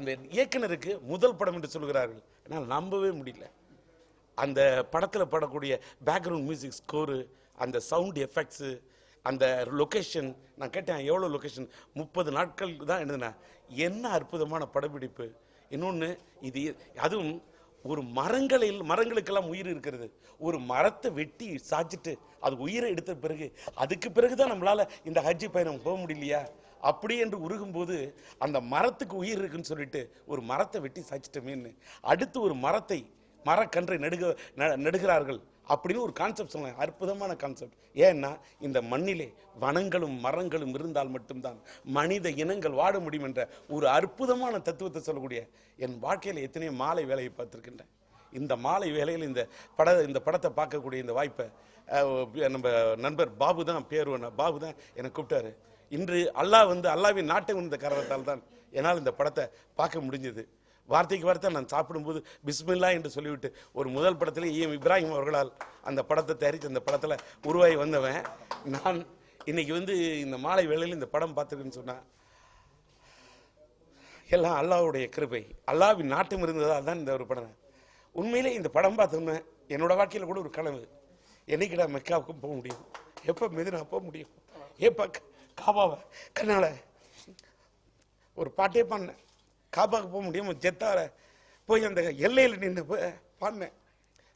அந்த இயக்குனருக்கு முதல் படம் என்று சொல்கிறார்கள். என்னால் நம்பவே முடியல. அந்த படத்தில் படக்கூடிய பேக்ரவுண்ட் மியூசிக் ஸ்கோரு, அந்த சவுண்ட் எஃபெக்ட்ஸு, அந்த லொக்கேஷன். நான் கேட்டேன் எவ்வளோ லொக்கேஷன்? 30 நாட்கள் தான் எழுதினேன். என்ன அற்புதமான படப்பிடிப்பு. இன்னொன்று, இது அதுவும் ஒரு மரங்களுக்கெல்லாம் உயிர் இருக்கிறது. ஒரு மரத்தை வெட்டி சாய்ச்சிட்டு அது உயிரை எடுத்த பிறகு அதுக்கு பிறகுதான் நம்மளால இந்த ஹஜ்ஜி பயணம் போக முடியலையா அப்படி என்று உருகும்போது அந்த மரத்துக்கு உயிர் இருக்குன்னு சொல்லிட்டு ஒரு மரத்தை வெட்டி சாய்ச்சிட்டமேன்னு அடுத்து ஒரு மரக்கன்றை நடுகிறார்கள் அப்படின்னு ஒரு கான்செப்ட் சொன்னாங்க. அற்புதமான கான்செப்ட். ஏன்னா இந்த மண்ணிலே வனங்களும் மரங்களும் இருந்தால் மட்டும்தான் மனித இனங்கள் வாழ முடியும் என்ற ஒரு அற்புதமான தத்துவத்தை சொல்லக்கூடிய என் வாழ்க்கையில் எத்தனையோ மாலை வேலையை பார்த்துருக்கின்றேன். இந்த மாலை வேலையில் இந்த படத்தை பார்க்கக்கூடிய இந்த வாய்ப்பை நம்ம நண்பர் பாபு தான் பாபு தான் என்னை கூப்பிட்டாரு. இன்று அல்லாவின் நாட்டை வந்த காரணத்தால் தான் என்னால் இந்த படத்தை பார்க்க முடிஞ்சது. வார்த்தைக்கு வார்த்தை நான் சாப்பிடும்போது பிஸ்மில்லா என்று சொல்லிவிட்டு ஒரு முதல் படத்தில் EM இப்ராஹிம் அவர்களால் அந்த படத்தை தயாரித்து அந்த படத்தில் உருவாகி வந்தவன் நான். இன்னைக்கு இந்த மாலை வேளையில் இந்த படம் பார்த்துருக்குன்னு சொன்னா எல்லாம் அல்லாஹ்வுடைய கிருபை, அல்லாஹ்வின் நாட்டம் இருந்ததால் தான் இந்த ஒரு படம். உண்மையிலே இந்த படம் பார்த்தோம்னா என்னோட வாழ்க்கையில் கூட ஒரு கனவு. என்னைக்கிடா மெக்காவுக்கும் போக முடியும், எப்போ மெதினா போக முடியும், எப்போ காபாவை கண்ணால ஒரு பாட்டே பாடினேன். காபாவுக்கு போக முடியும், ஜெத்தார போய் அந்த எல்லையில் நின்று பாடினேன்.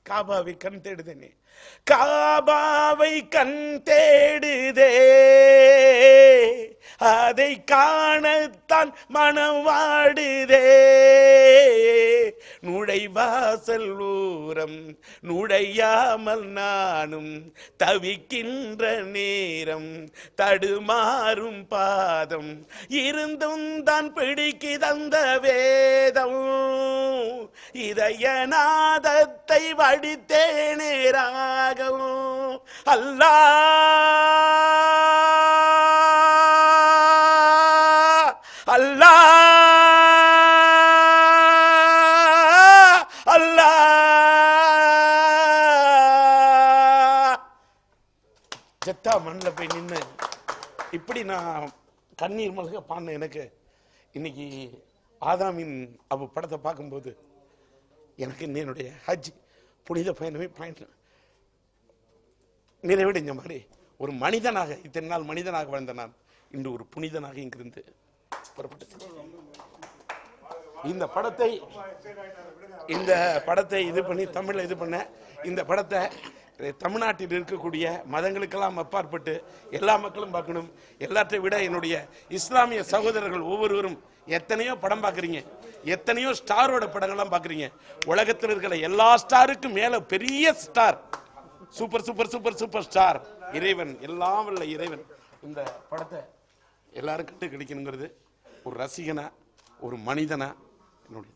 காபாவை கண் தேடுதேனே, காபாவை கண் தேடுதே, அதை காணத்தான் மனம் வாடுதே, நுழைவாசல் ஊரம் நுழையாமல் நானும் தவிக்கின்ற நேரம், தடுமாறும் பாதம் இருந்தும் தான் பிடிக்கி தந்த வேதம், இதயநாதத்தை வடித்தேனே ராகம். அல்லாஹ் அல்லாஹ் அல்லாஹ். ஜெத்தா மண்ணில் போய் நின்று இப்படி நான் கண்ணீர் மல்க பாடின எனக்கு இன்னைக்கு ஆதாமின் படத்தை பார்க்கும்போது எனக்கு என்னுடைய ஹஜ் புனித பயணமே நிறைவடைஞ்ச மாதிரி ஒரு மனிதனாக இத்தனை நாள் மனிதனாக வாழ்ந்த நான் இன்று ஒரு புனிதனாக இங்கிருந்து புறப்பட்டு இந்த படத்தை இது பண்ணி தமிழ்ல இது பண்ண இந்த படத்தை தமிழ்நாட்டில் இருக்கக்கூடிய மதங்களுக்கெல்லாம் அப்பாற்பட்டு எல்லா மக்களும் பார்க்கணும். எல்லாற்றை விட என்னுடைய இஸ்லாமிய சகோதரர்கள் ஒவ்வொருவரும் எத்தனையோ படம் பார்க்குறீங்க, எத்தனையோ ஸ்டாரோட படங்கள்லாம் பார்க்குறீங்க. உலகத்தில் இருக்கிற எல்லா ஸ்டாருக்கும் மேல பெரிய star, super super super super star இறைவன், எல்லாம் வல்ல இறைவன். இந்த படத்தை எல்லாரும் கண்டு கிடைக்கணுங்கிறது ஒரு ரசிகனா ஒரு மனிதனா என்னுடைய